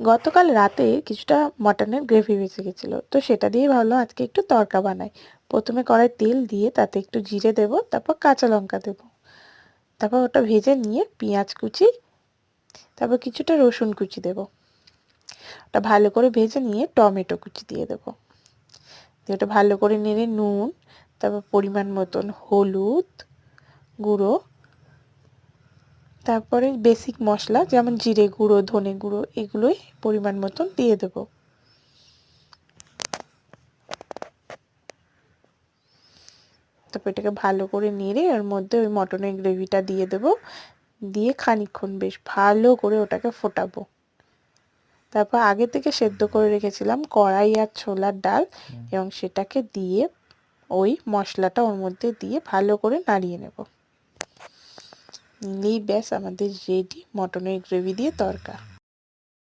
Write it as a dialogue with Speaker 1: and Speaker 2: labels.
Speaker 1: গতকাল রাতে কিছুটা মটনের গ্রেভি বেঁচে গেছিলো, তো সেটা দিয়ে ভাবলাম আজকে একটু তড়কা বানাই। প্রথমে কড়াই তেল দিয়ে তাতে একটু জিরে দেব, তারপর কাঁচা লঙ্কা দেব, তারপর ওটা ভেজে নিয়ে পেঁয়াজ কুচি, তারপর কিছুটা রসুন কুচি দেব। ওটা ভালো করে ভেজে নিয়ে টমেটো কুচি দিয়ে দেব। দিয়ে ওটা ভালো করে নেড়ে নুন, তারপর পরিমাণ মতন হলুদ গুঁড়ো, তারপরে বেসিক মশলা যেমন জিরে গুঁড়ো, ধনে গুঁড়ো, এগুলোই পরিমাণ মতন দিয়ে দেব। তারপর এটাকে ভালো করে নেড়ে এর মধ্যে ওই মটনের গ্রেভিটা দিয়ে দেব, দিয়ে খানিকক্ষণ বেশ ভালো করে ওটাকে ফোটাবো। তারপর আগে থেকে সেদ্ধ করে রেখেছিলাম কড়াই আর ছোলার ডাল, এবং সেটাকে দিয়ে ওই মশলাটা ওর মধ্যে দিয়ে ভালো করে নাড়িয়ে নেব। নিলেই ব্যাস আমাদের রেডি মটনের গ্রেভি দিয়ে তড়কা।